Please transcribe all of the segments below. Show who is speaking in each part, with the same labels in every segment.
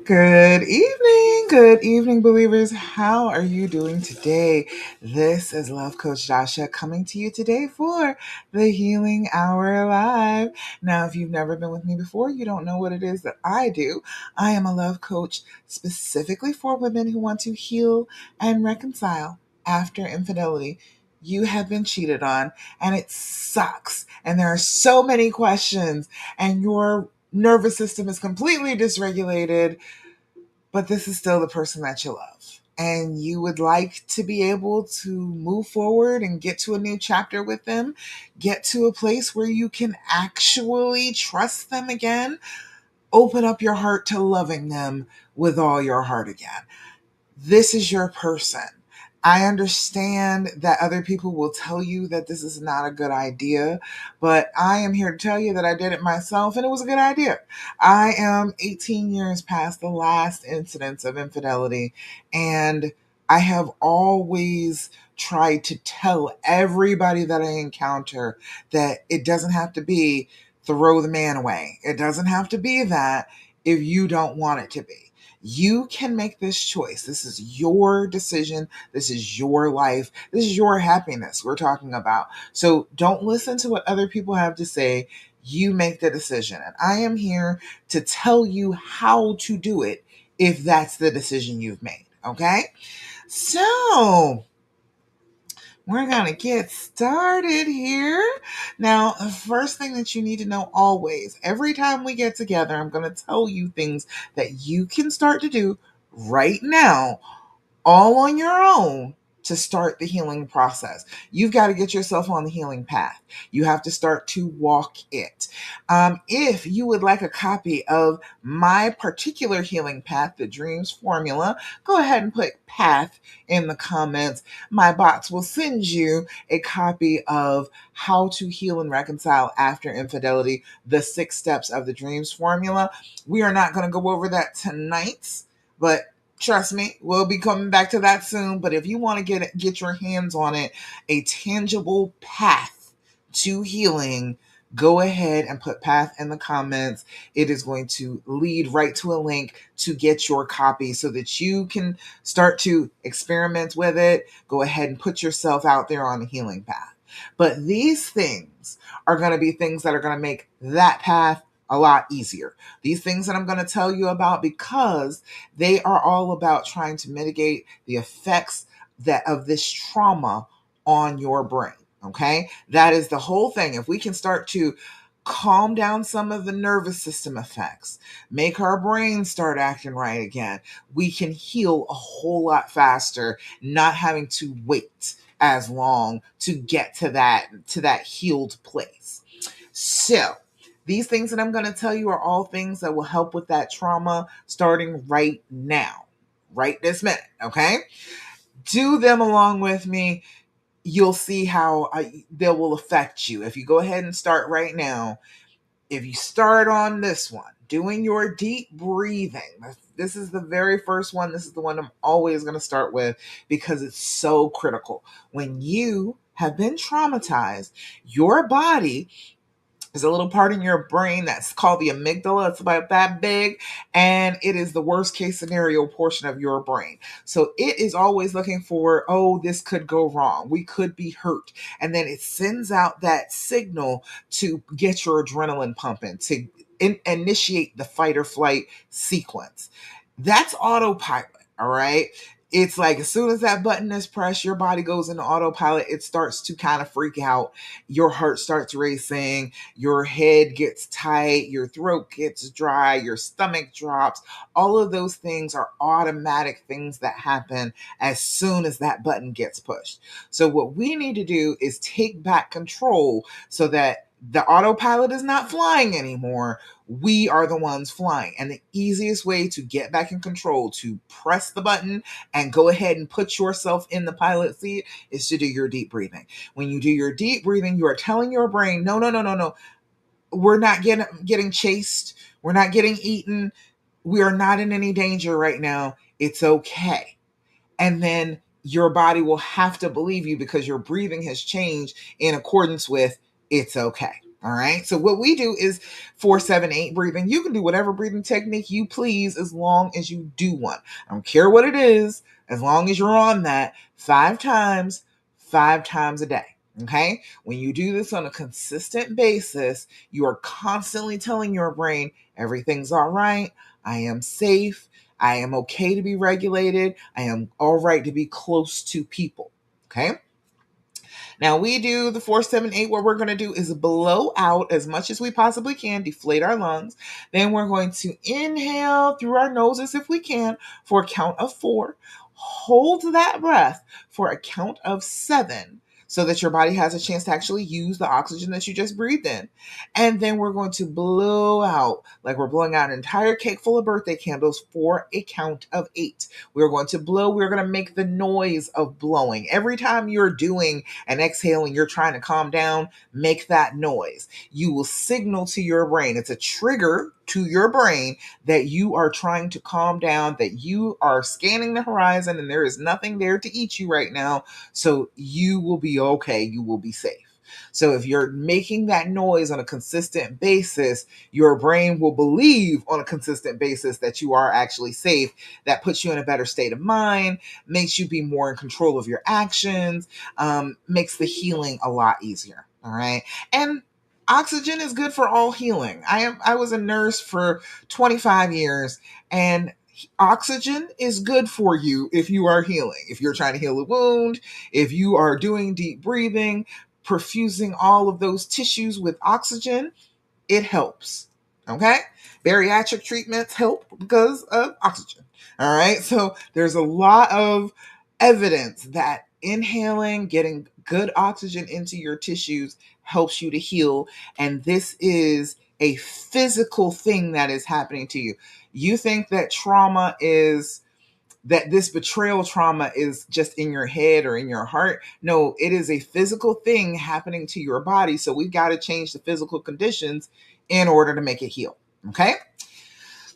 Speaker 1: Good evening, believers. How are you doing today? This is Love Coach Dasha coming to you today for the Healing Hour Live. Now, if you've never been with me before, you don't know what it is that I do. I am a love coach specifically for women who want to heal and reconcile after infidelity. You have been cheated on and it sucks. And there are so many questions, and your nervous system is completely dysregulated, but this is still the person that you love. And you would like to be able to move forward and get to a new chapter with them, get to a place where you can actually trust them again, open up your heart to loving them with all your heart again. This is your person. I understand that other people will tell you that this is not a good idea, but I am here to tell you that I did it myself and it was a good idea. I am 18 years past the last incidents of infidelity, and I have always tried to tell everybody that I encounter that it doesn't have to be throw the man away. It doesn't have to be that if you don't want it to be. You can make this choice. This is your decision. This is your life. This is your happiness we're talking about. So don't listen to what other people have to say. You make the decision. And I am here to tell you how to do it if that's the decision you've made. Okay? So we're going to get started here. Now, the first thing that you need to know always, every time we get together, I'm going to tell you things that you can start to do right now, all on your own, to start the healing process. You've got to get yourself on the healing path. You have to start to walk it. If you would like a copy of my particular healing path, the Dreams Formula, go ahead and put path in the comments. My bots will send you a copy of How to Heal and Reconcile After Infidelity, the 6 steps of the Dreams Formula. We are not going to go over that tonight, but trust me, we'll be coming back to that soon. But if you want to get your hands on it, a tangible path to healing, go ahead and put path in the comments. It is going to lead right to a link to get your copy so that you can start to experiment with it. Go ahead and put yourself out there on the healing path. But these things are going to be things that are going to make that path a lot easier. These things that I'm going to tell you about, because they are all about trying to mitigate the effects of this trauma on your brain. Okay? That is the whole thing. If we can start to calm down some of the nervous system effects, make our brain start acting right again, we can heal a whole lot faster, not having to wait as long to get to that healed place. So, these things that I'm going to tell you are all things that will help with that trauma starting right now, right this minute, okay? Do them along with me. You'll see how they will affect you. If you go ahead and start right now, if you start on this one, doing your deep breathing, this is the very first one. This is the one I'm always going to start with because it's so critical. When you have been traumatized, your body, there's a little part in your brain that's called the amygdala. It's about that big, and it is the worst case scenario portion of your brain. So it is always looking for, oh, this could go wrong. We could be hurt. And then it sends out that signal to get your adrenaline pumping, to initiate the fight or flight sequence. That's autopilot, all right? It's like as soon as that button is pressed, your body goes into autopilot. It starts to kind of freak out. Your heart starts racing. Your head gets tight. Your throat gets dry. Your stomach drops. All of those things are automatic things that happen as soon as that button gets pushed. So what we need to do is take back control so that the autopilot is not flying anymore. We are the ones flying. And the easiest way to get back in control, to press the button and go ahead and put yourself in the pilot seat, is to do your deep breathing. When you do your deep breathing, you are telling your brain, no. We're not getting chased. We're not getting eaten. We are not in any danger right now. It's okay. And then your body will have to believe you because your breathing has changed in accordance with it's okay. All right. So what we do is 4-7-8 breathing. You can do whatever breathing technique you please as long as you do one. I don't care what it is, as long as you're on that 5 times a day. Okay. When you do this on a consistent basis, you are constantly telling your brain everything's all right. I am safe. I am okay to be regulated. I am all right to be close to people. Okay. Now we do the 4-7-8. What we're going to do is blow out as much as we possibly can, deflate our lungs. Then we're going to inhale through our noses if we can for a count of 4. Hold that breath for a count of 7 so that your body has a chance to actually use the oxygen that you just breathed in. And then we're going to blow out like we're blowing out an entire cake full of birthday candles for a count of 8. We're going to blow. We're going to make the noise of blowing. Every time you're doing an exhale and you're trying to calm down, make that noise. You will signal to your brain. It's a trigger to your brain that you are trying to calm down, that you are scanning the horizon and there is nothing there to eat you right now. So you will be okay. You will be safe. So if you're making that noise on a consistent basis, your brain will believe on a consistent basis that you are actually safe. That puts you in a better state of mind, makes you be more in control of your actions, makes the healing a lot easier. All right. And oxygen is good for all healing. I was a nurse for 25 years, and oxygen is good for you if you are healing. If you're trying to heal a wound, if you are doing deep breathing, perfusing all of those tissues with oxygen, it helps. Okay? Bariatric treatments help because of oxygen. All right? So there's a lot of evidence that inhaling, getting good oxygen into your tissues helps you to heal. And this is a physical thing that is happening to you. You think that trauma is that this betrayal trauma is just in your head or in your heart. No, it is a physical thing happening to your body. So we've got to change the physical conditions in order to make it heal. Okay.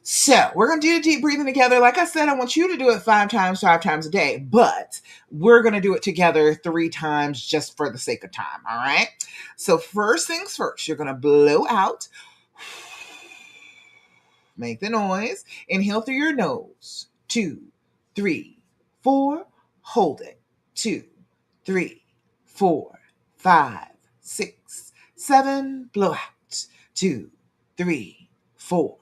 Speaker 1: So we're going to do the deep breathing together. Like I said, I want you to do it 5 times a day, but we're going to do it together 3 times just for the sake of time. All right. So first things first, you're going to blow out, make the noise, inhale through your nose, 2, 3, 4, hold it, 2, 3, 4, 5, 6, 7, blow out, 2, 3, 4,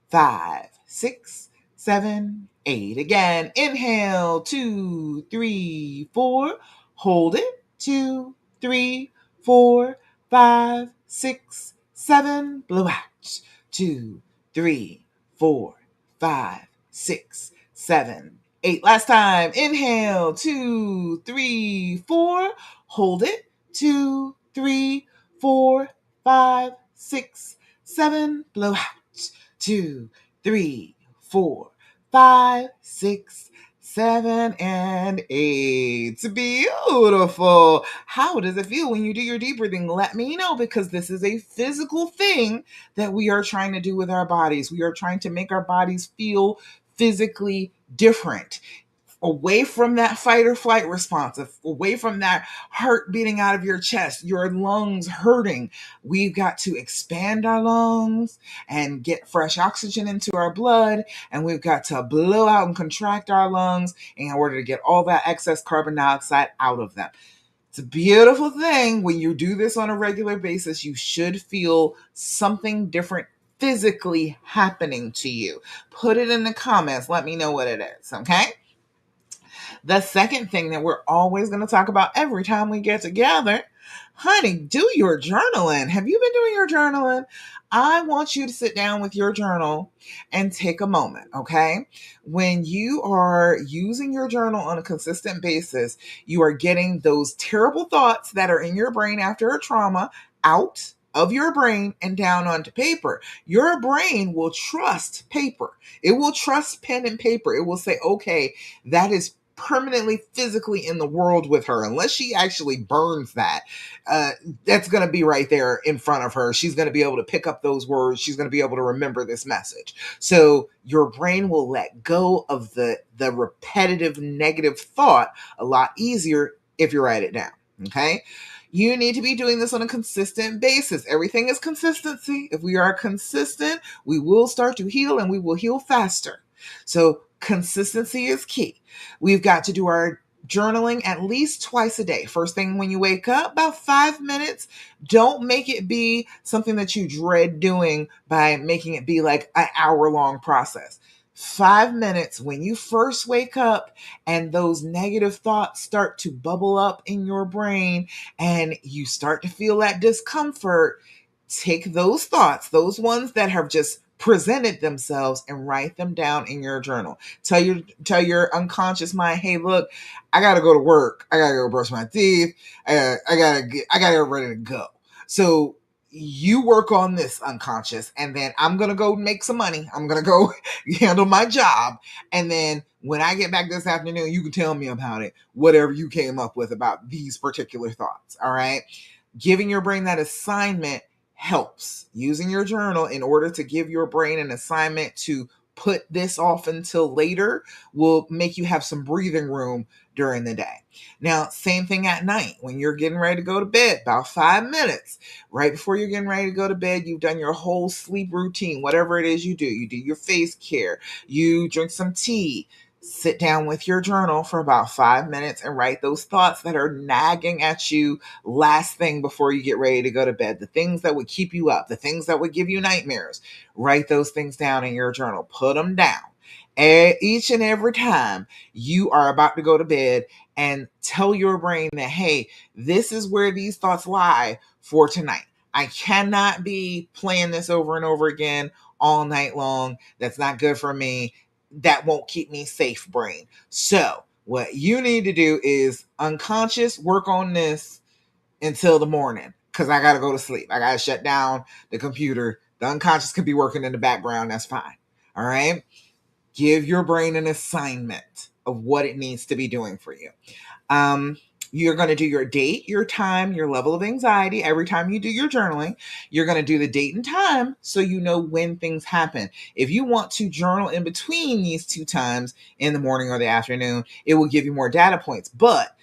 Speaker 1: 5, 6, 7, 8. Again, inhale, 2, 3, 4, hold it, 2, 3, 4, 5, 6, 7, blow out, 2, 3, 4, 5, 6, 7, 8. Last time. Inhale, 2, 3, 4. Hold it. 2, 3, 4, 5, 6, 7. Blow out. 2, 3, 4, 5, 6, 7, and 8. Beautiful. How does it feel when you do your deep breathing? Let me know, because this is a physical thing that we are trying to do with our bodies. We are trying to make our bodies feel physically different, away from that fight or flight response, away from that heart beating out of your chest, your lungs hurting. We've got to expand our lungs and get fresh oxygen into our blood, and we've got to blow out and contract our lungs in order to get all that excess carbon dioxide out of them. It's a beautiful thing. When you do this on a regular basis, you should feel something different physically happening to you. Put it in the comments. Let me know what it is, okay? The second thing that we're always going to talk about every time we get together, honey, do your journaling. Have you been doing your journaling? I want you to sit down with your journal and take a moment, okay? When you are using your journal on a consistent basis, you are getting those terrible thoughts that are in your brain after a trauma out of your brain and down onto paper. Your brain will trust paper. It will trust pen and paper. It will say, okay, that is permanently physically in the world with her. Unless she actually burns that, that's going to be right there in front of her. She's going to be able to pick up those words. She's going to be able to remember this message. So your brain will let go of the repetitive negative thought a lot easier if you write it down. Okay. You need to be doing this on a consistent basis. Everything is consistency. If we are consistent, we will start to heal and we will heal faster. So consistency is key. We've got to do our journaling at least twice a day. First thing when you wake up, about 5 minutes. Don't make it be something that you dread doing by making it be like an hour-long process. 5 minutes when you first wake up and those negative thoughts start to bubble up in your brain and you start to feel that discomfort, take those thoughts, those ones that have just presented themselves, and write them down in your journal. Tell your unconscious mind, hey, look, I gotta go to work. I gotta go brush my teeth. I gotta get ready to go. So you work on this unconscious, and then I'm gonna go make some money. I'm gonna go handle my job, and then when I get back this afternoon, you can tell me about it, whatever you came up with about these particular thoughts. All right. Giving your brain that assignment helps. Using your journal in order to give your brain an assignment to put this off until later will make you have some breathing room during the day. Now, same thing at night when you're getting ready to go to bed, about 5 minutes right before you're getting ready to go to bed. You've done your whole sleep routine, whatever it is you do. You do your face care, you drink some tea. Sit down with your journal for about 5 minutes and write those thoughts that are nagging at you last thing before you get ready to go to bed. The things that would keep you up, the things that would give you nightmares. Write those things down in your journal. Put them down. Each and every time you are about to go to bed, and tell your brain that, hey, this is where these thoughts lie for tonight. I cannot be playing this over and over again all night long. That's not good for me. That won't keep me safe, brain. So what you need to do is unconscious work on this until the morning, because I got to go to sleep. I got to shut down the computer. The unconscious can be working in the background. That's fine. All right. Give your brain an assignment of what it needs to be doing for you. You're going to do your date, your time, your level of anxiety. Every time you do your journaling, you're going to do the date and time so you know when things happen. If you want to journal in between these two times, in the morning or the afternoon, it will give you more data points. But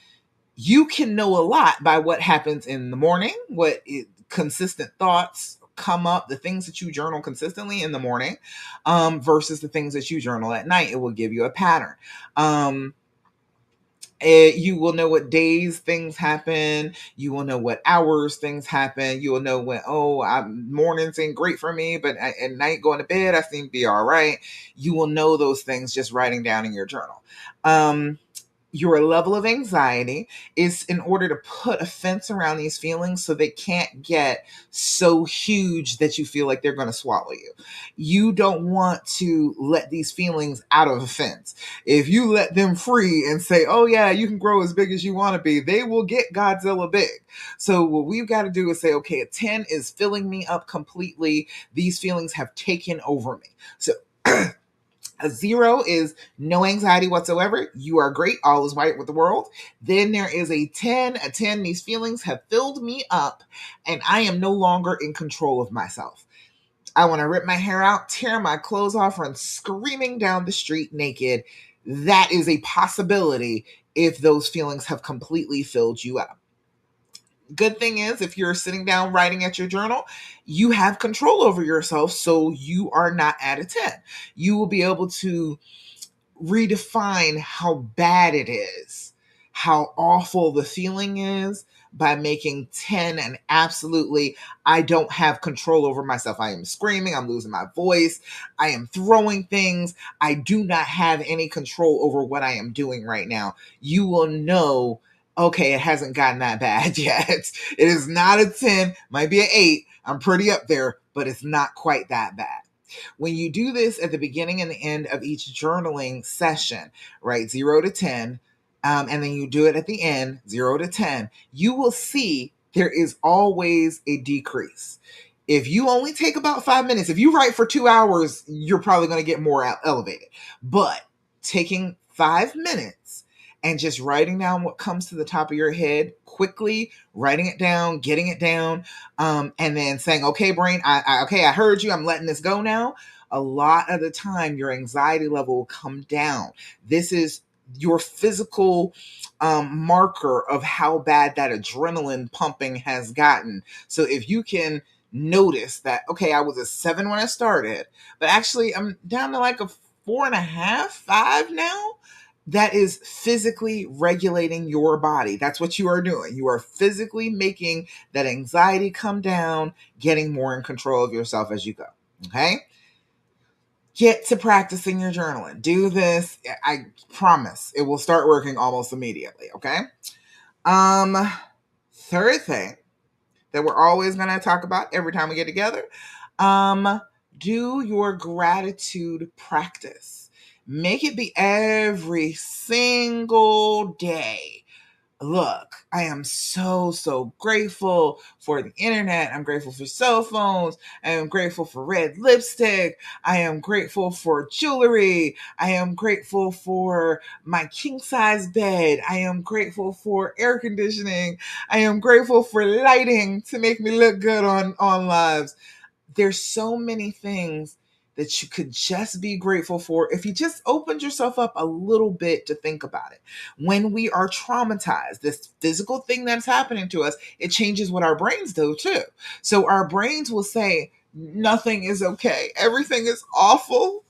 Speaker 1: you can know a lot by what happens in the morning, consistent thoughts come up, the things that you journal consistently in the morning, versus the things that you journal at night. It will give you a pattern. You will know what days things happen. You will know what hours things happen. You will know when, mornings ain't great for me, but at night going to bed, I seem to be all right. You will know those things just writing down in your journal. Your level of anxiety is in order to put a fence around these feelings so they can't get so huge that you feel like they're going to swallow you. You don't want to let these feelings out of a fence. If you let them free and say, oh yeah, you can grow as big as you want to be, they will get Godzilla big. So what we've got to do is say, okay, a 10 is filling me up completely. These feelings have taken over me. So a 0 is no anxiety whatsoever. You are great. All is right with the world. Then there is a 10. A 10, these feelings have filled me up and I am no longer in control of myself. I want to rip my hair out, tear my clothes off, run screaming down the street naked. That is a possibility if those feelings have completely filled you up. Good thing is, if you're sitting down writing at your journal, you have control over yourself, so you are not at a 10. You will be able to redefine how bad it is, how awful the feeling is, by making 10 and absolutely, I don't have control over myself. I am screaming, I'm losing my voice, I am throwing things, I do not have any control over what I am doing right now. You will know, okay, it hasn't gotten that bad yet. It is not a 10, might be an 8. I'm pretty up there, but it's not quite that bad. When you do this at the beginning and the end of each journaling session, right, 0 to 10, and then you do it at the end, 0 to 10, you will see there is always a decrease. If you only take about 5 minutes, if you write for 2 hours, you're probably going to get more elevated. But taking 5 minutes and just writing down what comes to the top of your head quickly, writing it down, getting it down, and then saying, okay, brain, I heard you, I'm letting this go now. A lot of the time, your anxiety level will come down. This is your physical marker of how bad that adrenaline pumping has gotten. So if you can notice that, okay, I was a 7 when I started, but actually I'm down to like a 4.5, 5 now. That is physically regulating your body. That's what you are doing. You are physically making that anxiety come down, getting more in control of yourself as you go. Okay? Get to practicing your journaling. Do this. I promise it will start working almost immediately. Okay? Um, Third thing that we're always going to talk about every time we get together, um, do your gratitude practice. Make it be every single day. Look, I am so grateful for the internet. I'm grateful for cell phones. I am grateful for red lipstick. I am grateful for jewelry. I am grateful for my king size bed. I am grateful for air conditioning. I am grateful for lighting to make me look good on lives. There's so many things that you could just be grateful for if you just opened yourself up a little bit to think about it. When we are traumatized, this physical thing that's happening to us, it changes what our brains do too. So our brains will say, nothing is okay. Everything is awful.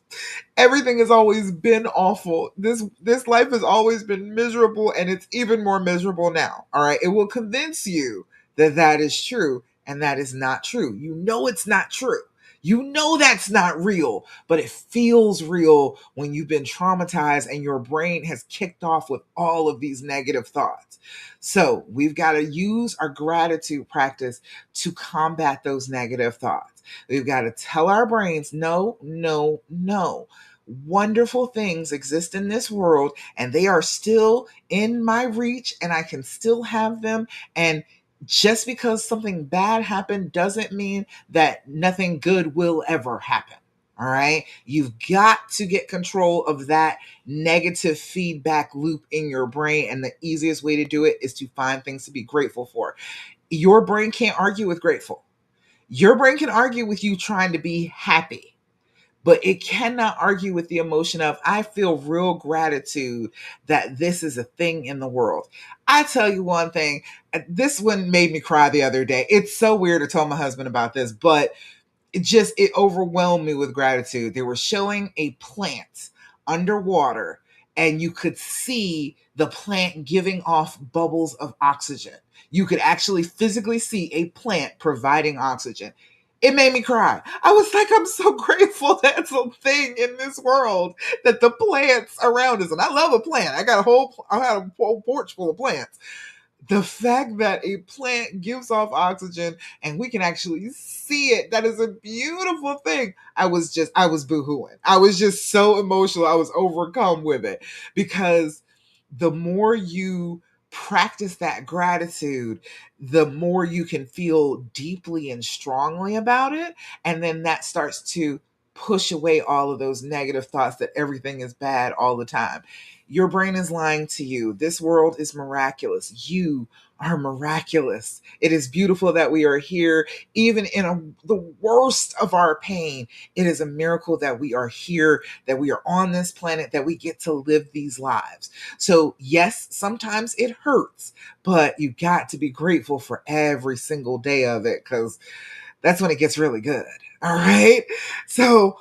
Speaker 1: Everything has always been awful. This life has always been miserable, and it's even more miserable now. All right, it will convince you that that is true, and that is not true. You know it's not true. You know that's not real, but it feels real when you've been traumatized and your brain has kicked off with all of these negative thoughts. So we've got to use our gratitude practice to combat those negative thoughts. We've got to tell our brains, no, no, no. Wonderful things exist in this world, and they are still in my reach, and I can still have them. And just because something bad happened doesn't mean that nothing good will ever happen. All right. You've got to get control of that negative feedback loop in your brain. And the easiest way to do it is to find things to be grateful for. Your brain can't argue with grateful. Your brain can argue with you trying to be happy, but it cannot argue with the emotion of, I feel real gratitude that this is a thing in the world. I tell you one thing, this one made me cry the other day. It's so weird to tell my husband about this, but it overwhelmed me with gratitude. They were showing a plant underwater, and you could see the plant giving off bubbles of oxygen. You could actually physically see a plant providing oxygen. It made me cry. I was like, I'm so grateful that's a thing in this world, that the plants around us, and I love a plant. I had a whole porch full of plants. The fact that a plant gives off oxygen and we can actually see it, that is a beautiful thing. I was boohooing. I was just so emotional. I was overcome with it, because the more you practice that gratitude, the more you can feel deeply and strongly about it. And then that starts to push away all of those negative thoughts that everything is bad all the time. Your brain is lying to you. This world is miraculous. You are miraculous. It is beautiful that we are here, even in the worst of our pain. It is a miracle that we are here, that we are on this planet, that we get to live these lives. So, yes, sometimes it hurts, but you got to be grateful for every single day of it, because that's when it gets really good. All right. So,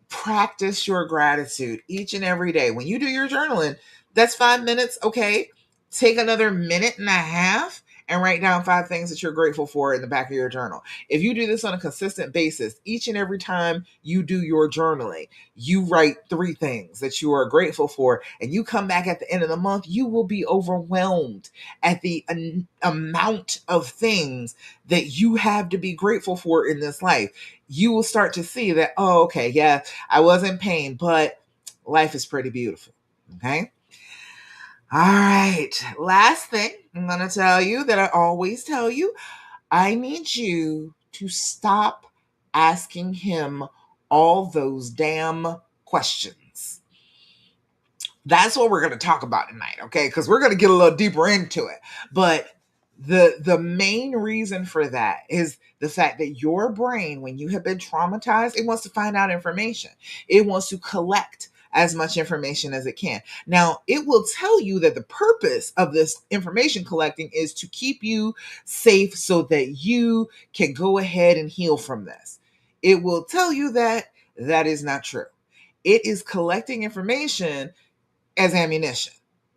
Speaker 1: practice your gratitude each and every day. When you do your journaling, that's 5 minutes. Okay. Take another minute and a half and write down 5 things that you're grateful for in the back of your journal. If you do this on a consistent basis, each and every time you do your journaling, you write 3 things that you are grateful for, and you come back at the end of the month, you will be overwhelmed at the amount of things that you have to be grateful for in this life. You will start to see that, oh, okay, yeah, I was in pain, but life is pretty beautiful. Okay. All right. Last thing I'm going to tell you that I always tell you, I need you to stop asking him all those damn questions. That's what we're going to talk about tonight, okay? Because we're going to get a little deeper into it. But the main reason for that is the fact that your brain, when you have been traumatized, it wants to find out information. It wants to collect as much information as it can. Now, it will tell you that the purpose of this information collecting is to keep you safe so that you can go ahead and heal from this. It will tell you that that is not true. It is collecting information as ammunition.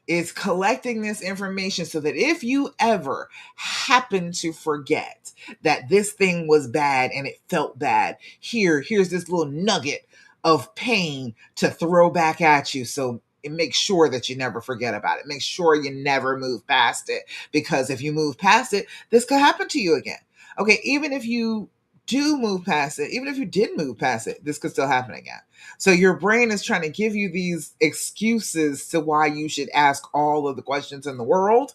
Speaker 1: It's collecting this information so that if you ever happen to forget that this thing was bad and it felt bad, here's this little nugget of pain to throw back at you. So it makes sure that you never forget about it. Make sure you never move past it, because if you move past it, this could happen to you again. Okay, even if you do move past it, even if you did move past it, this could still happen again. So your brain is trying to give you these excuses to why you should ask all of the questions in the world,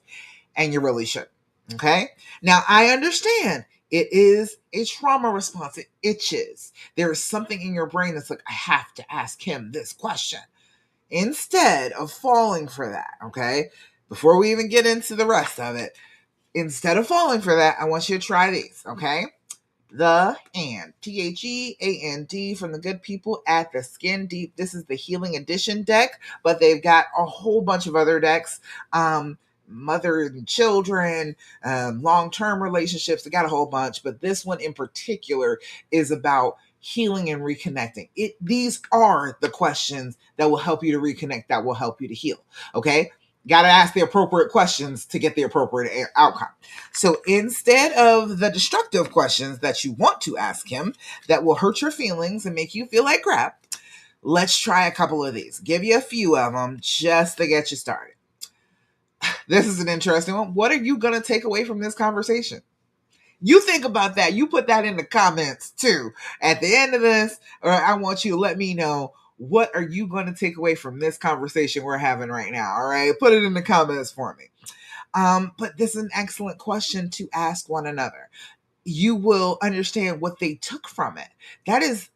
Speaker 1: and you really shouldn't. Okay. Now I understand it is a trauma response. It itches. There is something in your brain that's like, I have to ask him this question. Instead of falling for that, okay, before we even get into the rest of it, instead of falling for that, I want you to try these, okay? The and THEAND from the good people at the Skin Deep. This is the Healing Edition deck, but they've got a whole bunch of other decks. Mother and children, long-term relationships. They got a whole bunch, but this one in particular is about healing and reconnecting. These are the questions that will help you to reconnect, that will help you to heal. Okay. Got to ask the appropriate questions to get the appropriate outcome. So instead of the destructive questions that you want to ask him that will hurt your feelings and make you feel like crap, let's try a couple of these. Give you a few of them just to get you started. This is an interesting one. What are you going to take away from this conversation? You think about that. You put that in the comments too. At the end of this, or I want you to let me know, what are you going to take away from this conversation we're having right now? All right. Put it in the comments for me. But this is an excellent question to ask one another. You will understand what they took from it. That is,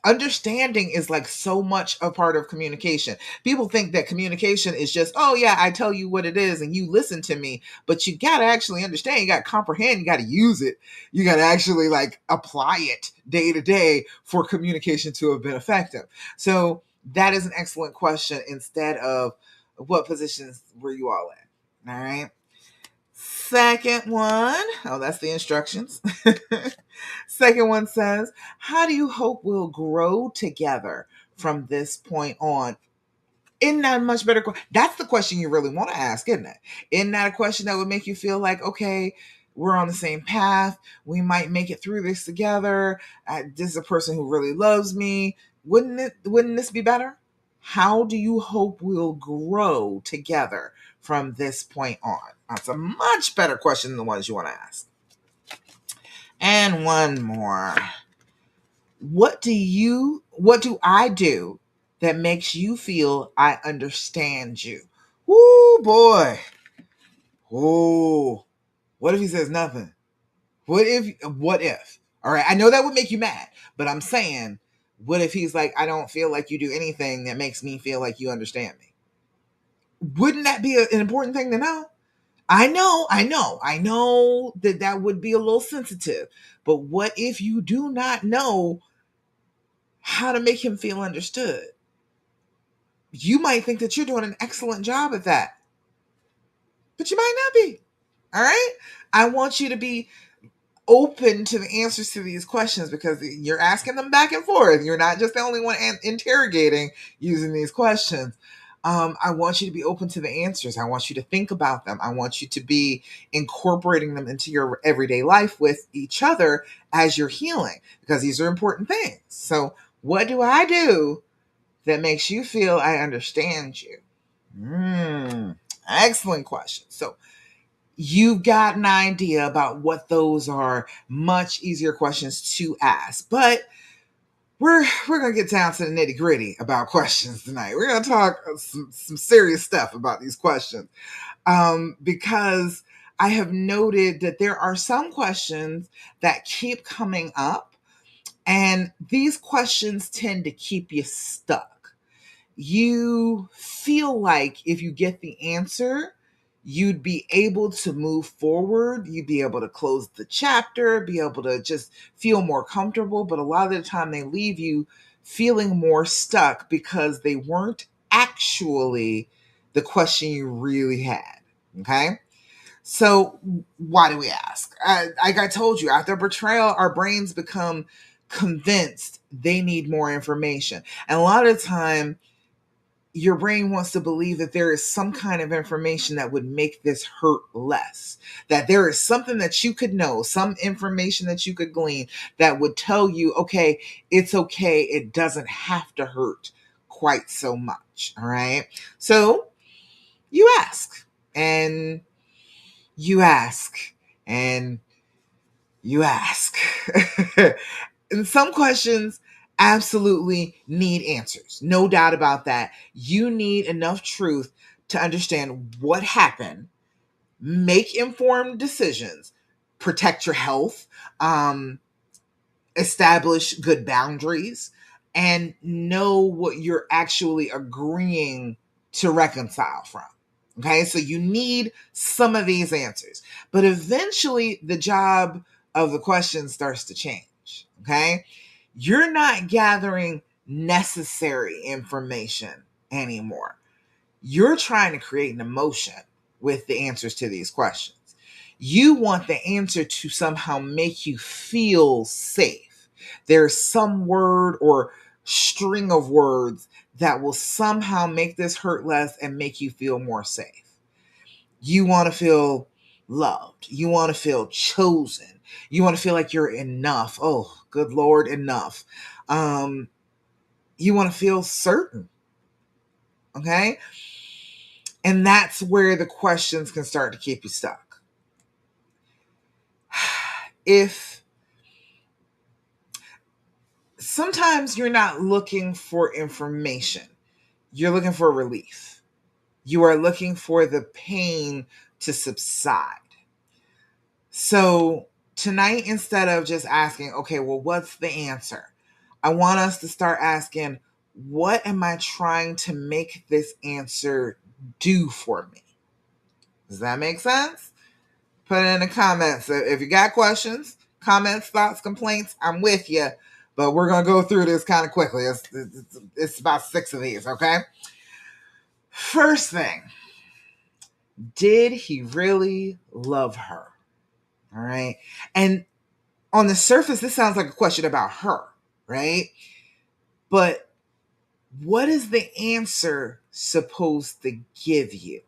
Speaker 1: understanding is like so much a part of communication. People think that communication is just, oh yeah, I tell you what it is and you listen to me, but you got to actually understand, you got to comprehend, you got to use it. You got to actually like apply it day to day for communication to have been effective. So that is an excellent question instead of what positions were you all in? All right. Second one, oh, that's the instructions. Second one says, how do you hope we'll grow together from this point on? Isn't that a much better question? That's the question you really want to ask, isn't it? Isn't that a question that would make you feel like, okay, we're on the same path. We might make it through this together. This is a person who really loves me. Wouldn't this be better? How do you hope we'll grow together from this point on? That's a much better question than the ones you want to ask. And one more. What do I do that makes you feel I understand you? Woo, boy. Oh, what if he says nothing? What if? All right, I know that would make you mad, but I'm saying, what if he's like, I don't feel like you do anything that makes me feel like you understand me? Wouldn't that be an important thing to know? I know that would be a little sensitive, but what if you do not know how to make him feel understood? You might think that you're doing an excellent job at that, but you might not be. All right. I want you to be open to the answers to these questions because you're asking them back and forth. You're not just the only one interrogating using these questions. I want you to be open to the answers. I want you to think about them. I want you to be incorporating them into your everyday life with each other as you're healing, because these are important things. So what do I do that makes you feel I understand you? Excellent question. So you've got an idea about what those are. Much easier questions to ask, but we're gonna get down to the nitty gritty about questions tonight. We're gonna talk some serious stuff about these questions, because I have noted that there are some questions that keep coming up, and these questions tend to keep you stuck. You feel like if you get the answer, you'd be able to move forward. You'd be able to close the chapter, be able to just feel more comfortable. But a lot of the time, they leave you feeling more stuck because they weren't actually the question you really had. Okay. So why do we ask? Like I told you, after betrayal, our brains become convinced they need more information. And a lot of the time, your brain wants to believe that there is some kind of information that would make this hurt less. That there is something that you could know, some information that you could glean that would tell you, okay, it's okay. It doesn't have to hurt quite so much. All right. So you ask and you ask and you ask. And some questions absolutely need answers. No doubt about that. You need enough truth to understand what happened, make informed decisions, protect your health, um, establish good boundaries, and know what you're actually agreeing to reconcile from. Okay, so you need some of these answers, but eventually the job of the question starts to change. Okay, you're not gathering necessary information anymore. You're trying to create an emotion with the answers to these questions. You want the answer to somehow make you feel safe. There's some word or string of words that will somehow make this hurt less and make you feel more safe. You want to feel loved. You want to feel chosen. You want to feel like you're enough. Oh, good Lord, enough. Um, you want to feel certain. Okay. And that's where the questions can start to keep you stuck. If sometimes you're not looking for information, you're looking for relief. You are looking for the pain to subside. So tonight, instead of just asking, okay, well, what's the answer? I want us to start asking, what am I trying to make this answer do for me? Does that make sense? Put it in the comments. If you got questions, comments, thoughts, complaints, I'm with you. But we're going to go through this kind of quickly. It's about 6 of these, okay? First thing, did he really love her? All right. And on the surface, this sounds like a question about her, right? But what is the answer supposed to give you?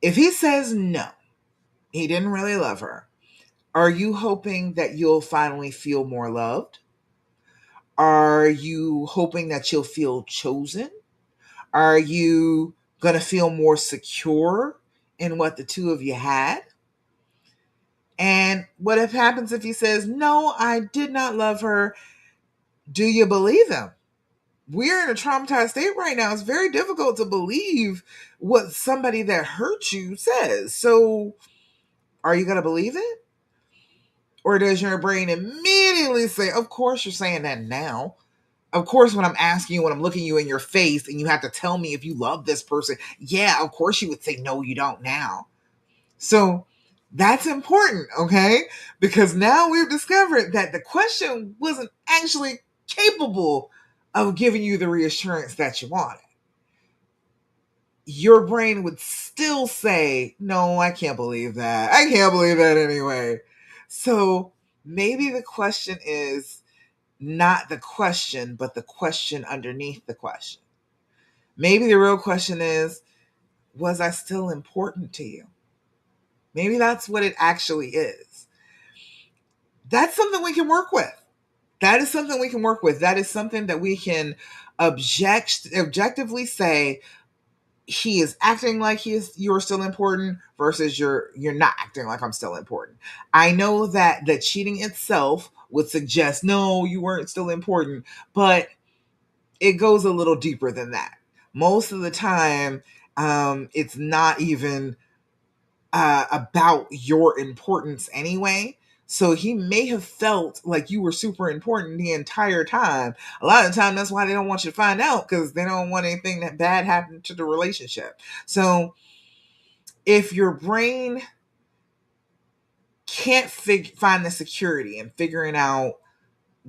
Speaker 1: If he says no, he didn't really love her, are you hoping that you'll finally feel more loved? Are you hoping that you'll feel chosen? Are you going to feel more secure in what the two of you had? And what if happens if he says, no, I did not love her? Do you believe him? We're in a traumatized state right now. It's very difficult to believe what somebody that hurt you says. So are you going to believe it? Or does your brain immediately say, of course you're saying that now? Of course, when I'm asking you, when I'm looking you in your face and you have to tell me if you love this person, yeah, of course you would say, no, you don't now. So that's important, okay? Because now we've discovered that the question wasn't actually capable of giving you the reassurance that you wanted. Your brain would still say, no, I can't believe that. I can't believe that anyway. So maybe the question is not the question, but the question underneath the question. Maybe the real question is, was I still important to you? Maybe that's what it actually is. That's something we can work with. That is something we can work with. That is something that we can objectively say, he is acting like you're still important versus you're not acting like I'm still important. I know that the cheating itself would suggest, no, you weren't still important, but it goes a little deeper than that. Most of the time, it's not even about your importance anyway. So he may have felt like you were super important the entire time. A lot of the time, that's why they don't want you to find out, because they don't want anything that bad happen to the relationship. So if your brain can't find the security in figuring out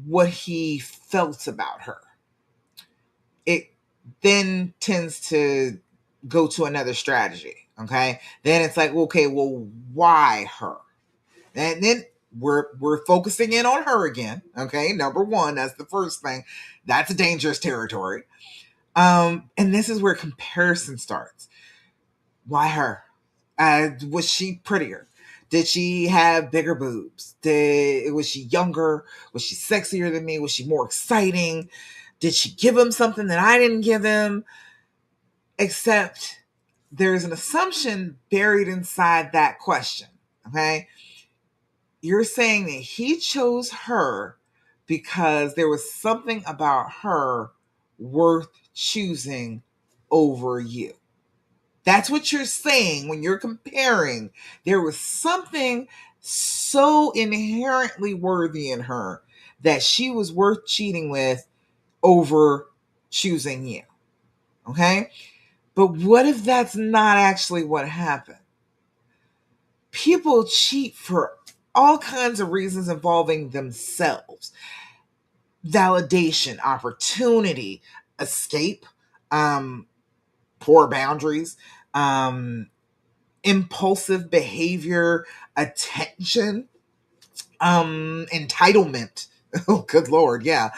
Speaker 1: what he felt about her, it then tends to go to another strategy. Okay. Then it's like, okay, well, why her? And then we're focusing in on her again. Okay. Number one, that's the first thing. That's a dangerous territory. And this is where comparison starts. Why her? Was she prettier? Did she have bigger boobs? Was she younger? Was she sexier than me? Was she more exciting? Did she give him something that I didn't give him? Except there's an assumption buried inside that question. Okay. You're saying that he chose her because there was something about her worth choosing over you. That's what you're saying when you're comparing. There was something so inherently worthy in her that she was worth cheating with over choosing you. Okay? But what if that's not actually what happened? People cheat for all kinds of reasons involving themselves: validation, opportunity, escape, um, poor boundaries, impulsive behavior, attention, entitlement. Oh, good Lord. Yeah.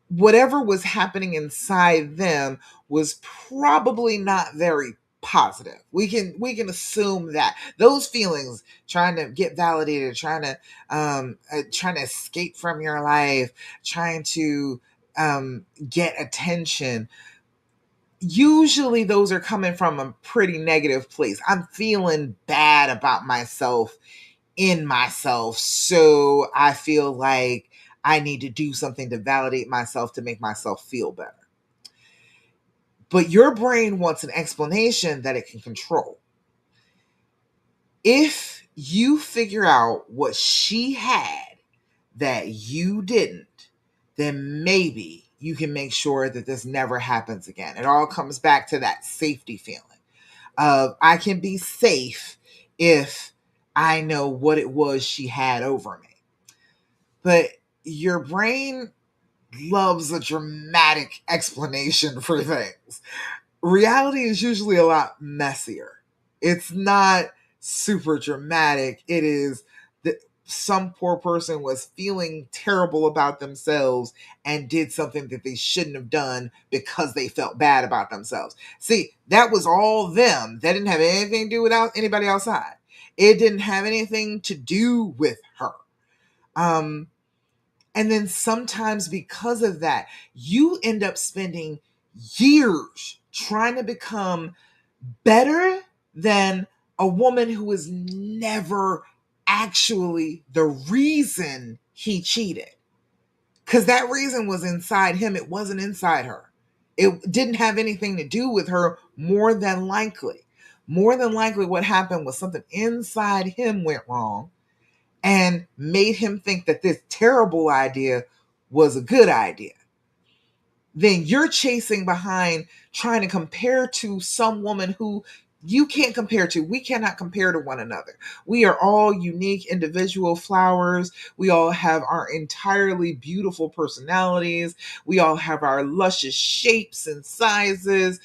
Speaker 1: Whatever was happening inside them was probably not very positive. We can assume that those feelings, trying to get validated, trying to escape from your life, trying to get attention, usually those are coming from a pretty negative place. I'm feeling bad about myself in myself, so I feel like I need to do something to validate myself to make myself feel better. But your brain wants an explanation that it can control. If you figure out what she had that you didn't, then maybe you can make sure that this never happens again. It all comes back to that safety feeling of I can be safe if I know what it was she had over me. But your brain loves a dramatic explanation for things. Reality is usually a lot messier. It's not super dramatic. It is that some poor person was feeling terrible about themselves and did something that they shouldn't have done because they felt bad about themselves. See, that was all them. That didn't have anything to do with anybody outside. It didn't have anything to do with her. Um, and then sometimes because of that, you end up spending years trying to become better than a woman who was never actually the reason he cheated. Because that reason was inside him, it wasn't inside her. It didn't have anything to do with her, more than likely. More than likely, what happened was something inside him went wrong and made him think that this terrible idea was a good idea. Then you're chasing behind trying to compare to some woman who you can't compare to. We cannot compare to one another. We are all unique individual flowers. We all have our entirely beautiful personalities. We all have our luscious shapes and sizes.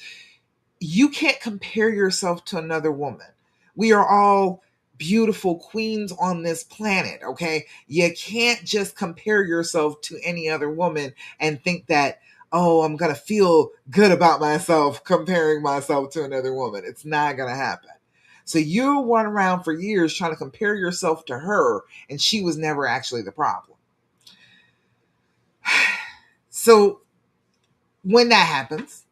Speaker 1: You can't compare yourself to another woman. We are all beautiful queens on this planet, okay? You can't just compare yourself to any other woman and think that, oh, I'm going to feel good about myself comparing myself to another woman. It's not going to happen. So you went around for years trying to compare yourself to her, and she was never actually the problem. So when that happens,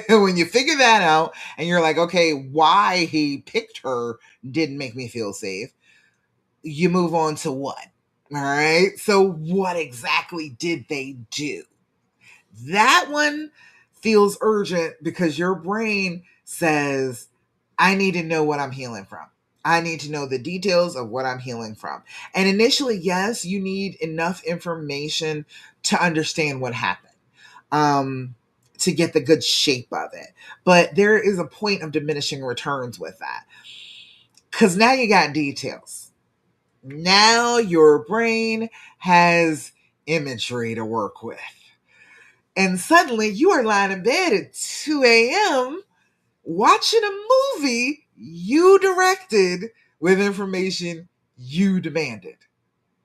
Speaker 1: when you figure that out and you're like, okay, why he picked her didn't make me feel safe, you move on to what? All right. So what exactly did they do? That one feels urgent because your brain says, I need to know what I'm healing from. I need to know the details of what I'm healing from. And initially, yes, you need enough information to understand what happened. To get the good shape of it. But there is a point of diminishing returns with that. Because now you got details. Now your brain has imagery to work with. And suddenly you are lying in bed at 2 a.m. watching a movie you directed with information you demanded.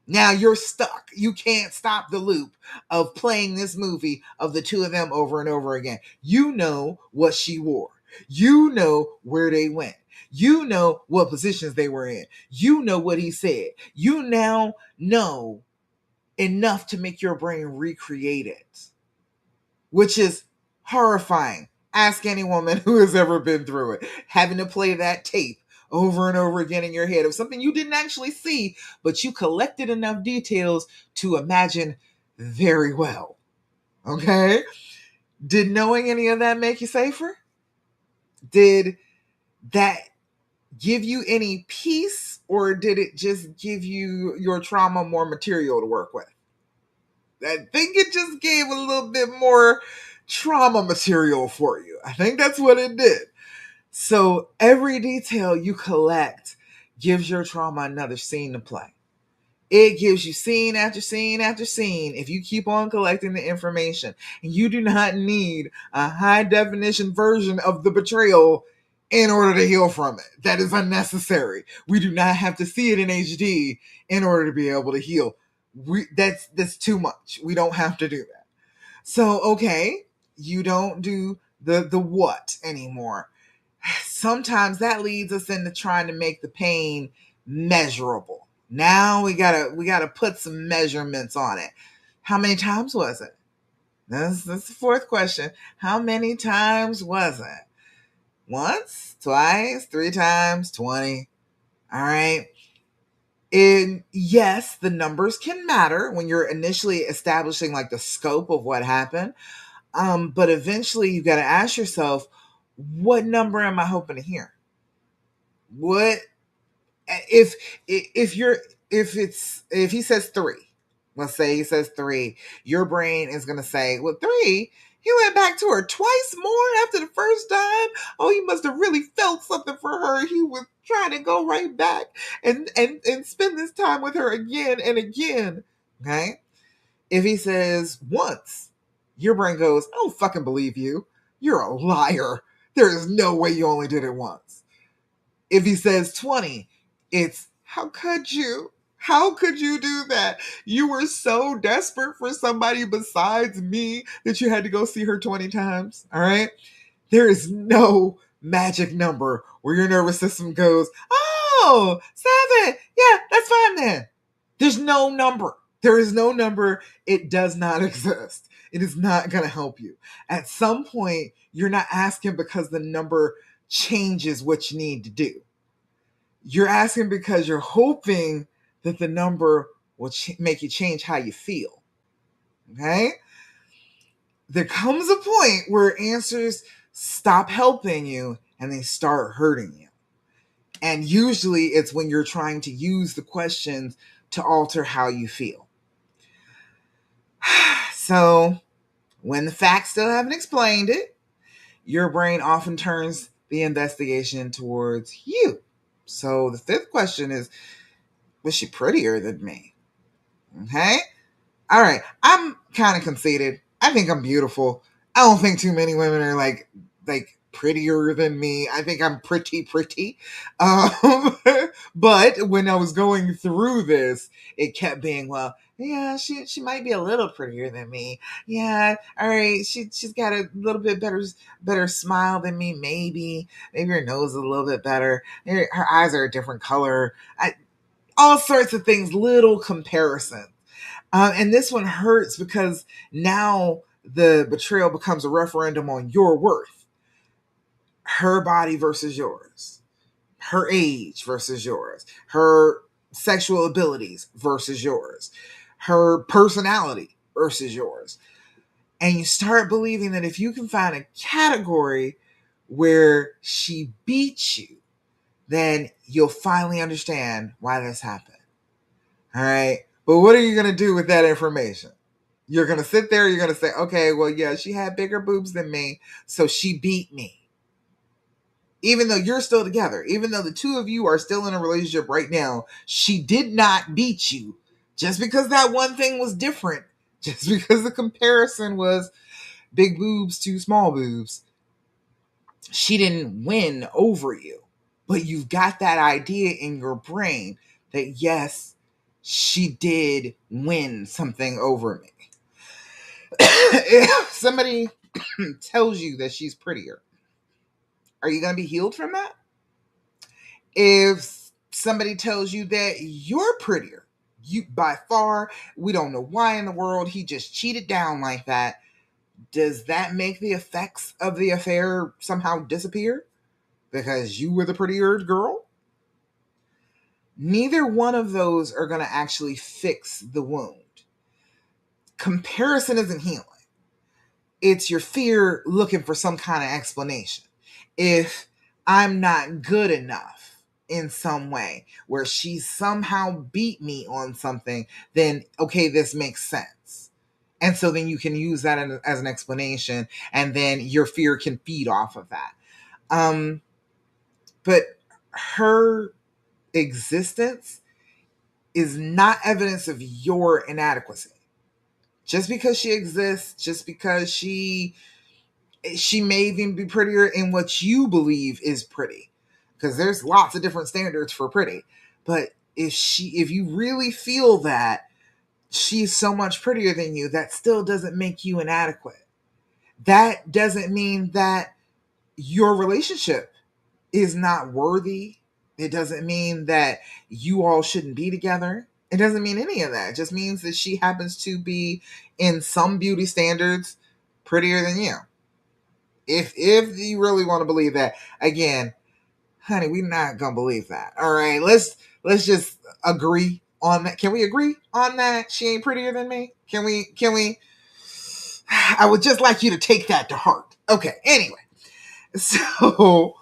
Speaker 1: Now you're stuck. You can't stop the loop of playing this movie of the two of them over and over again. You know what she wore. You know where they went. You know what positions they were in. You know what he said. You now know enough to make your brain recreate it, which is horrifying. Ask any woman who has ever been through it. Having to play that tape over and over again in your head of something you didn't actually see, but you collected enough details to imagine very well. Okay? Did knowing any of that make you safer? Did that give you any peace, or did it just give you your trauma more material to work with? I think it just gave a little bit more trauma material for you. I think that's what it did. So every detail you collect gives your trauma another scene to play. It gives you scene after scene after scene if you keep on collecting the information. And you do not need a high definition version of the betrayal in order to heal from it. That is unnecessary. We do not have to see it in HD in order to be able to heal. That's too much. We don't have to do that. So, okay, you don't do the what anymore. Sometimes that leads us into trying to make the pain measurable. Now we gotta put some measurements on it. How many times was it? That's the fourth question. How many times was it? Once, twice, 3 times, 20. All right. And yes, the numbers can matter when you're initially establishing like the scope of what happened. But eventually you got to ask yourself, what number am I hoping to hear? What if if you're if he says 3, let's say he says 3, your brain is gonna say, well, 3, he went back to her twice more after the first time. Oh, he must have really felt something for her. He was trying to go right back and spend this time with her again and again. Okay. If he says once, your brain goes, I don't fucking believe you. You're a liar. There is no way you only did it once. If he says 20, it's how could you? How could you do that? You were so desperate for somebody besides me that you had to go see her 20 times. All right. There is no magic number where your nervous system goes, oh, 7. Yeah, that's fine then. There's no number. There is no number. It does not exist. It is not going to help you. At some point, you're not asking because the number changes what you need to do. You're asking because you're hoping that the number will make you change how you feel. Okay? There comes a point where answers stop helping you and they start hurting you. And usually it's when you're trying to use the questions to alter how you feel. So, when the facts still haven't explained it, your brain often turns the investigation towards you. So, the fifth question is, was she prettier than me? Okay? All right. I'm kind of conceited. I think I'm beautiful. I don't think too many women are like prettier than me. I think I'm pretty. Um, but when I was going through this, it kept being, well, yeah, she might be a little prettier than me. Yeah, all right. She's got a little bit better smile than me. Maybe her nose is a little bit better. Her eyes are a different color. All sorts of things. Little comparisons. And this one hurts because now the betrayal becomes a referendum on your worth. Her body versus yours. Her age versus yours. Her sexual abilities versus yours. Her personality versus yours. And you start believing that if you can find a category where she beats you, then you'll finally understand why this happened. All right. But what are you going to do with that information? You're going to sit there, you're going to say, okay, well, yeah, she had bigger boobs than me, so she beat me. Even though you're still together, even though the two of you are still in a relationship right now, she did not beat you. Just because that one thing was different Just because the comparison was big boobs to small boobs, she didn't win over you. But you've got that idea in your brain that yes, she did win something over me. If somebody tells you that she's prettier, are you going to be healed from that? If somebody tells you that you're prettier, you by far, we don't know why in the world he just cheated down like that, does that make the effects of the affair somehow disappear because you were the prettier girl? Neither one of those are going to actually fix the wound. Comparison isn't healing. It's your fear looking for some kind of explanation. If I'm not good enough in some way where she somehow beat me on something, then okay, this makes sense. And so then you can use that as an explanation, and then your fear can feed off of that. But her existence is not evidence of your inadequacy. Just because she exists, just because she may even be prettier in what you believe is pretty, because there's lots of different standards for pretty. But if you really feel that she's so much prettier than you, that still doesn't make you inadequate. That doesn't mean that your relationship is not worthy. It doesn't mean that you all shouldn't be together. It doesn't mean any of that. It just means that she happens to be, in some beauty standards, prettier than you. If you really want to believe that, again, honey, we're not gonna believe that. All right, let's just agree on that. Can we agree on that? She ain't prettier than me. Can we? I would just like you to take that to heart. Okay. Anyway, so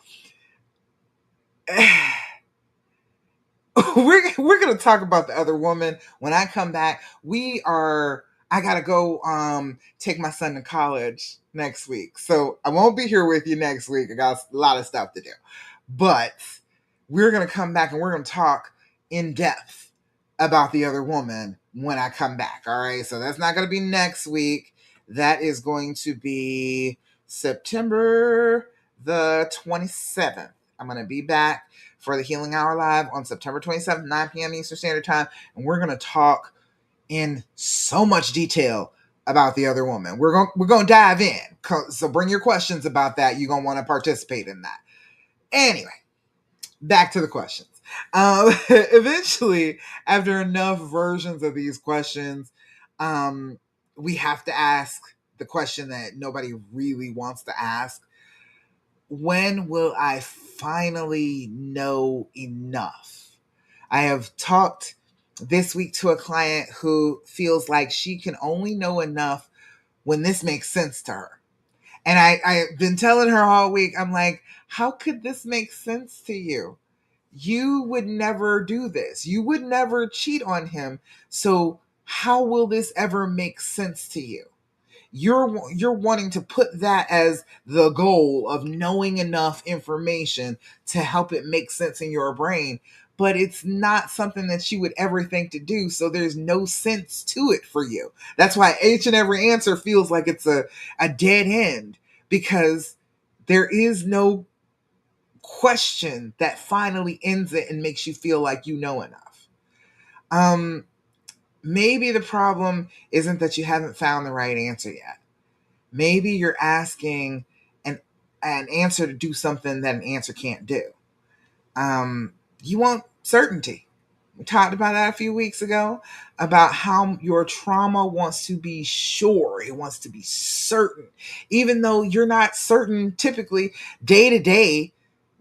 Speaker 1: we're gonna talk about the other woman when I come back. I gotta go take my son to college next week. So I won't be here with you next week. I got a lot of stuff to do. But we're gonna come back and we're gonna talk in depth about the other woman when I come back. All right. So that's not gonna be next week. That is going to be September the 27th. I'm gonna be back for the Healing Hour Live on September 27th, 9 p.m. Eastern Standard Time. And we're going to talk in so much detail about the other woman. We're going to dive in. So bring your questions about that. You're going to want to participate in that. Anyway, back to the questions. Eventually, after enough versions of these questions, we have to ask the question that nobody really wants to ask. When will I finally know enough? I have talked this week to a client who feels like she can only know enough when this makes sense to her. And I've been telling her all week, I'm like, how could this make sense to you? You would never do this. You would never cheat on him. So how will this ever make sense to you? You're wanting to put that as the goal of knowing enough information to help it make sense in your brain, but it's not something that you would ever think to do, so there's no sense to it for you. That's why each and every answer feels like it's a dead end, because there is no question that finally ends it and makes you feel like you know enough. Maybe the problem isn't that you haven't found the right answer yet. Maybe you're asking an answer to do something that an answer can't do. You want certainty. We talked about that a few weeks ago, about how your trauma wants to be sure. It wants to be certain. Even though you're not certain typically day to day,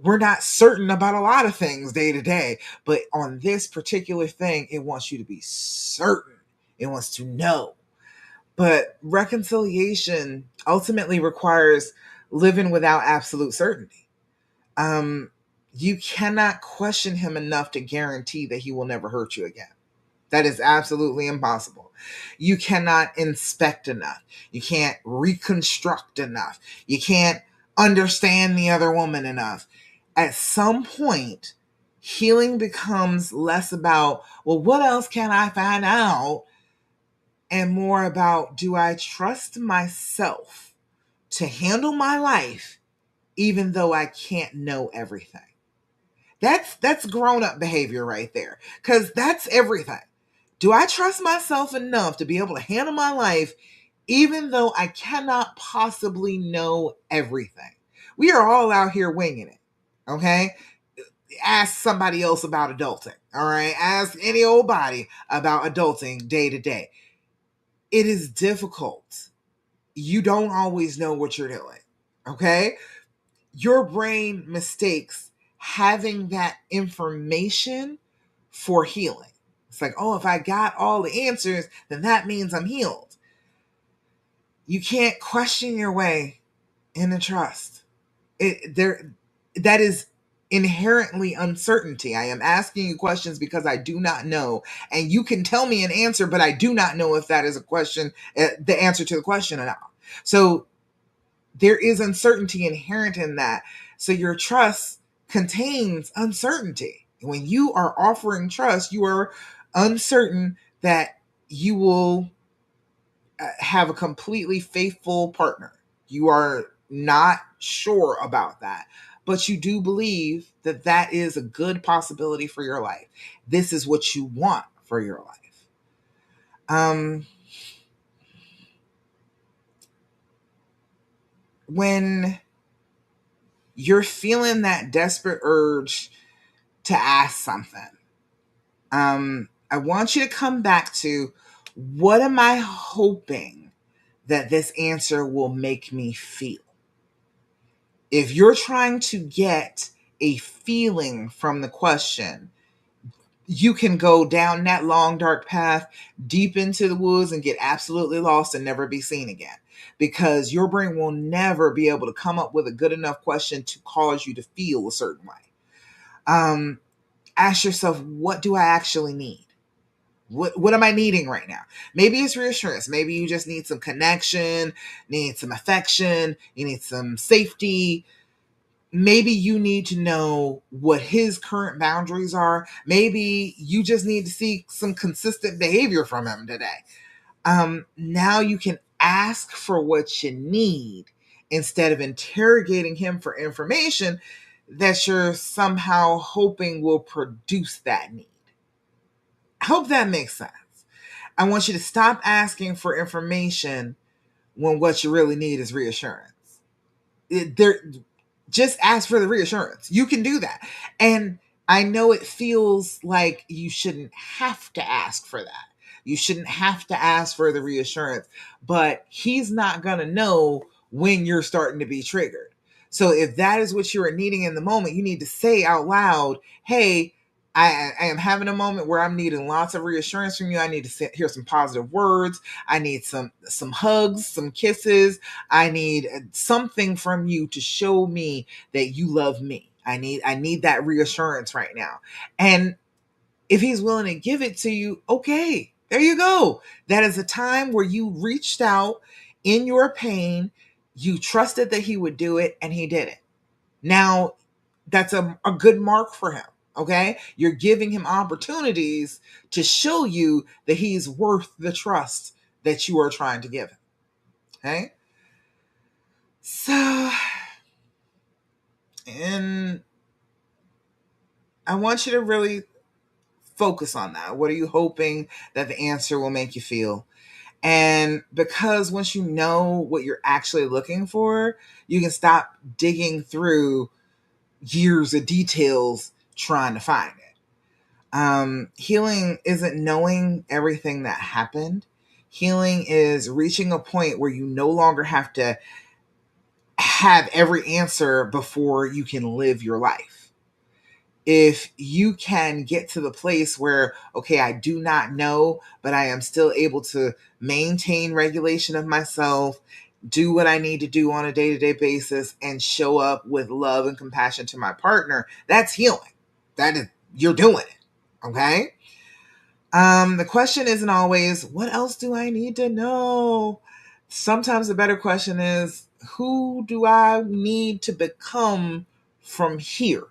Speaker 1: we're not certain about a lot of things day to day. But on this particular thing, it wants you to be certain. It wants to know. But reconciliation ultimately requires living without absolute certainty. You cannot question him enough to guarantee that he will never hurt you again. That is absolutely impossible. You cannot inspect enough. You can't reconstruct enough. You can't understand the other woman enough. At some point, healing becomes less about, well, what else can I find out? and more about, do I trust myself to handle my life even though I can't know everything? That's grown up behavior right there, because that's everything. Do I trust myself enough to be able to handle my life even though I cannot possibly know everything? We are all out here winging it. Okay? Ask somebody else about adulting. All right? Ask any old body about adulting day to day. It is difficult. You don't always know what you're doing. Okay? Your brain mistakes having that information for healing. It's like, oh, if I got all the answers, then that means I'm healed. You can't question your way into trust. That is inherently uncertainty. I am asking you questions because I do not know, and you can tell me an answer, but I do not know if that is a question, the answer to the question or not. So there is uncertainty inherent in that. So your trust contains uncertainty. When you are offering trust, you are uncertain that you will have a completely faithful partner. You are not sure about that, but you do believe that that is a good possibility for your life. This is what you want for your life. When you're feeling that desperate urge to ask something, I want you to come back to, what am I hoping that this answer will make me feel? If you're trying to get a feeling from the question, you can go down that long, dark path deep into the woods and get absolutely lost and never be seen again, because your brain will never be able to come up with a good enough question to cause you to feel a certain way. Ask yourself, what do I actually need? What am I needing right now? Maybe it's reassurance. Maybe you just need some connection, need some affection, you need some safety. Maybe you need to know what his current boundaries are. Maybe you just need to see some consistent behavior from him today. Now you can ask for what you need instead of interrogating him for information that you're somehow hoping will produce that need. I hope that makes sense. I want you to stop asking for information when what you really need is reassurance. Just ask for the reassurance. You can do that. And I know it feels like you shouldn't have to ask for that. You shouldn't have to ask for the reassurance, but he's not going to know when you're starting to be triggered. So if that is what you are needing in the moment, you need to say out loud, hey, I am having a moment where I'm needing lots of reassurance from you. I need to hear some positive words. I need some hugs, some kisses. I need something from you to show me that you love me. I need that reassurance right now. And if he's willing to give it to you, okay, there you go. That is a time where you reached out in your pain. You trusted that he would do it, and he did it. Now, that's a good mark for him. Okay. You're giving him opportunities to show you that he's worth the trust that you are trying to give him. Okay. So, and I want you to really focus on that. What are you hoping that the answer will make you feel? And because once you know what you're actually looking for, you can stop digging through years of details trying to find it. Healing isn't knowing everything that happened. Healing is reaching a point where you no longer have to have every answer before you can live your life. If you can get to the place where, okay, I do not know, but I am still able to maintain regulation of myself, do what I need to do on a day-to-day basis, and show up with love and compassion to my partner, that's healing. That is, you're doing it. Okay? The question isn't always, what else do I need to know? Sometimes the better question is, who do I need to become from here?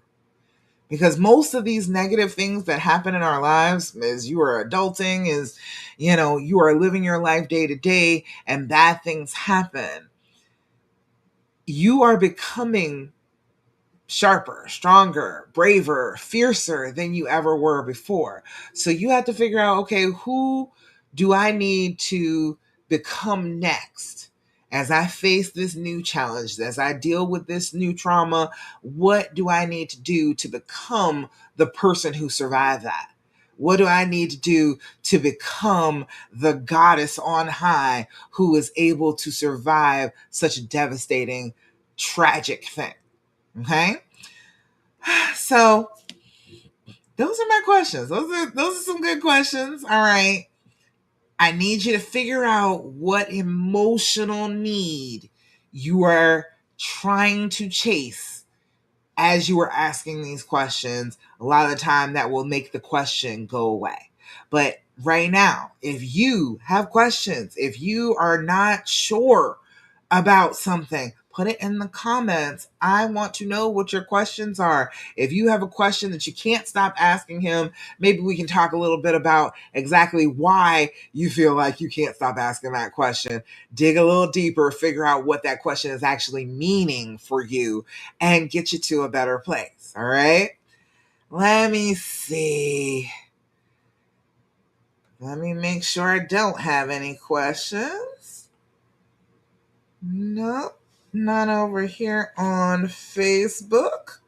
Speaker 1: Because most of these negative things that happen in our lives as you are adulting, is, you are living your life day to day and bad things happen. You are becoming sharper, stronger, braver, fiercer than you ever were before. So you have to figure out, okay, who do I need to become next? As I face this new challenge, as I deal with this new trauma, what do I need to do to become the person who survived that? What do I need to do to become the goddess on high who is able to survive such a devastating, tragic thing? Okay. So those are my questions. Those are some good questions. All right. I need you to figure out what emotional need you are trying to chase as you are asking these questions. A lot of the time that will make the question go away. But right now, if you have questions, if you are not sure about something, put it in the comments. I want to know what your questions are. If you have a question that you can't stop asking him, maybe we can talk a little bit about exactly why you feel like you can't stop asking that question. Dig a little deeper, figure out what that question is actually meaning for you, and get you to a better place. All right? Let me see. Let me make sure I don't have any questions. Nope, none over here on Facebook.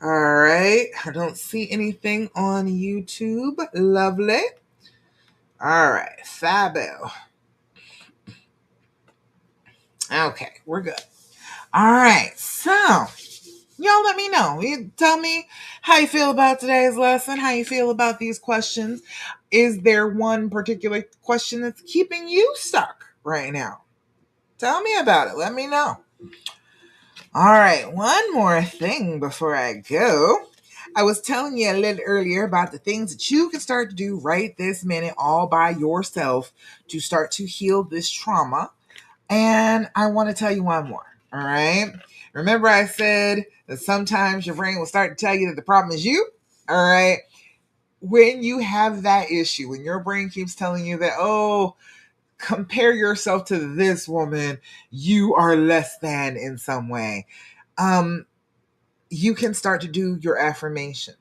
Speaker 1: All right, I don't see anything on YouTube. Lovely. All right, Fabo. Okay, we're good. All right, so y'all let me know. You tell me how you feel about today's lesson, how you feel about these questions. Is there one particular question that's keeping you stuck right now? Tell me about it. Let me know. All right, one more thing before I go. I was telling you a little earlier about the things that you can start to do right this minute all by yourself to start to heal this trauma. And I want to tell you one more. All right. Remember, I said that sometimes your brain will start to tell you that the problem is you. All right. When you have that issue, when your brain keeps telling you that, oh, compare yourself to this woman, you are less than in some way. You can start to do your affirmations.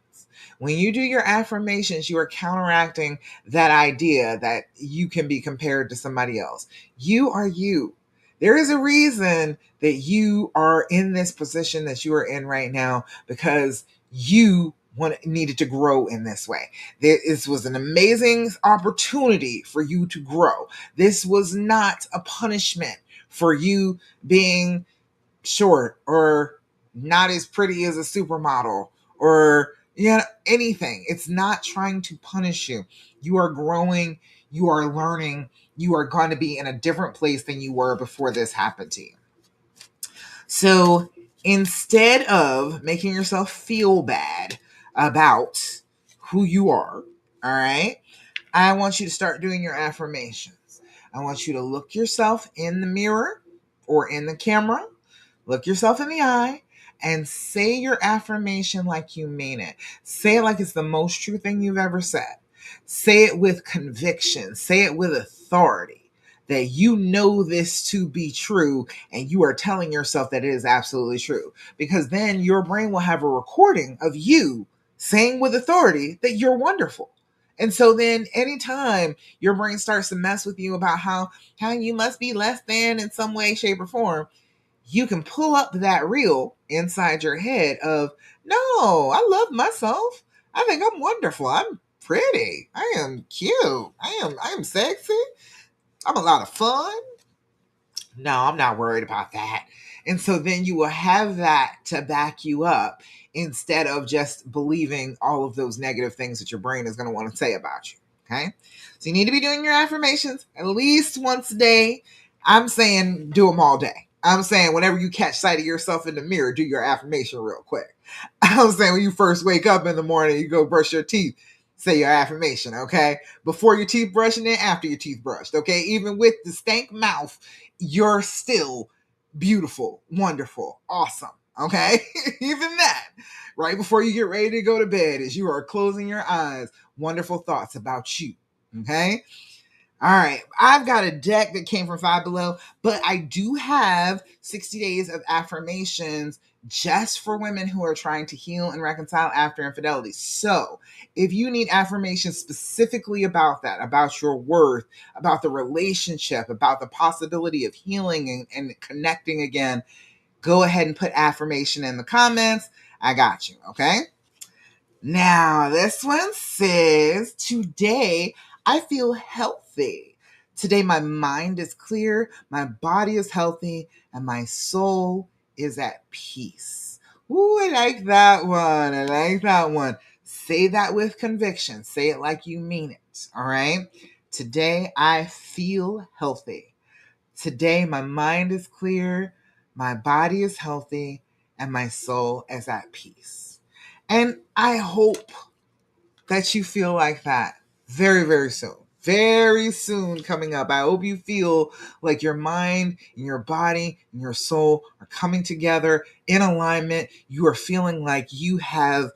Speaker 1: When you do your affirmations, you are counteracting that idea that you can be compared to somebody else. You are you. There is a reason that you are in this position that you are in right now, because you needed to grow in this way. This was an amazing opportunity for you to grow. This was not a punishment for you being short or not as pretty as a supermodel or anything. It's not trying to punish you. You are growing, you are learning, you are going to be in a different place than you were before this happened to you. So instead of making yourself feel bad about who you are, all right, I want you to start doing your affirmations. I want you to look yourself in the mirror or in the camera. Look yourself in the eye and say your affirmation like you mean it. Say it like it's the most true thing you've ever said. Say it with conviction. Say it with authority that you know this to be true and you are telling yourself that it is absolutely true. Because then your brain will have a recording of you saying with authority that you're wonderful. And so then anytime your brain starts to mess with you about how you must be less than in some way, shape, or form, you can pull up that reel inside your head of, no, I love myself. I think I'm wonderful. I'm pretty. I am cute. I am sexy. I'm a lot of fun. No, I'm not worried about that. And so then you will have that to back you up instead of just believing all of those negative things that your brain is going to want to say about you. Okay. So you need to be doing your affirmations at least once a day. I'm saying do them all day. I'm saying whenever you catch sight of yourself in the mirror, do your affirmation real quick. I'm saying when you first wake up in the morning, you go brush your teeth, say your affirmation, okay? Before your teeth brushing and after your teeth brushed, okay? Even with the stank mouth, you're still beautiful, wonderful, awesome, Okay? Even that. Right before you get ready to go to bed, as you are closing your eyes, wonderful thoughts about you. Okay? All right. I've got a deck that came from Five Below, but I do have 60 days of affirmations just for women who are trying to heal and reconcile after infidelity. So, if you need affirmations specifically about that, about your worth, about the relationship, about the possibility of healing and connecting again, go ahead and put affirmation in the comments. I got you. Okay. Now, this one says, today I feel healthy. Today my mind is clear, my body is healthy, and my soul is at peace. Ooh, I like that one. I like that one. Say that with conviction. Say it like you mean it. All right. Today I feel healthy. Today my mind is clear, my body is healthy, and my soul is at peace. And I hope that you feel like that very, very soon. Very soon coming up. I hope you feel like your mind and your body and your soul are coming together in alignment. You are feeling like you have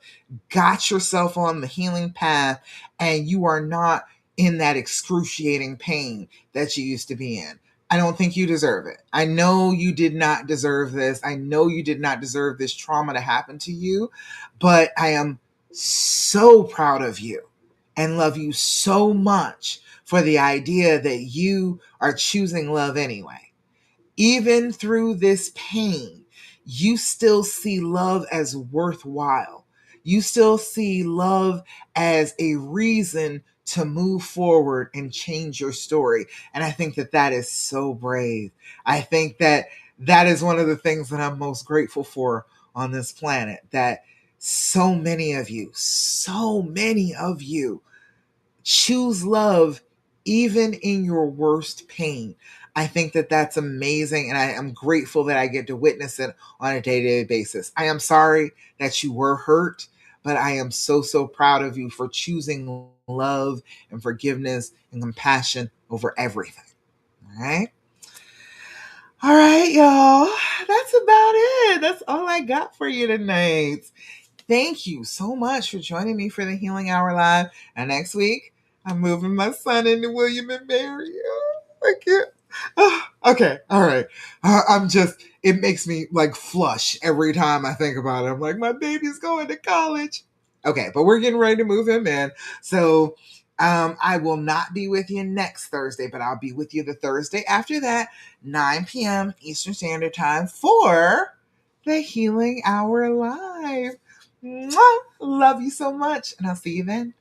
Speaker 1: got yourself on the healing path and you are not in that excruciating pain that you used to be in. I don't think you deserve it. I know you did not deserve this. I know you did not deserve this trauma to happen to you, but I am so proud of you and love you so much for the idea that you are choosing love anyway. Even through this pain, you still see love as worthwhile. You still see love as a reason to move forward and change your story. And I think that that is so brave. I think that that is one of the things that I'm most grateful for on this planet, that so many of you choose love even in your worst pain. I think that that's amazing, and I am grateful that I get to witness it on a day-to-day basis. I am sorry that you were hurt, but I am so, so proud of you for choosing love and forgiveness and compassion over everything. All right? All right, y'all. That's about it. That's all I got for you tonight. Thank you so much for joining me for the Healing Hour Live. And next week, I'm moving my son into William and Mary. Oh, I can't. Okay, all right. It makes me like flush every time I think about it. I'm like, my baby's going to college. Okay, but we're getting ready to move him in. So I will not be with you next Thursday, but I'll be with you the Thursday after that, 9 p.m. Eastern Standard Time for the Healing Hour Live. Mwah! Love you so much, and I'll see you then.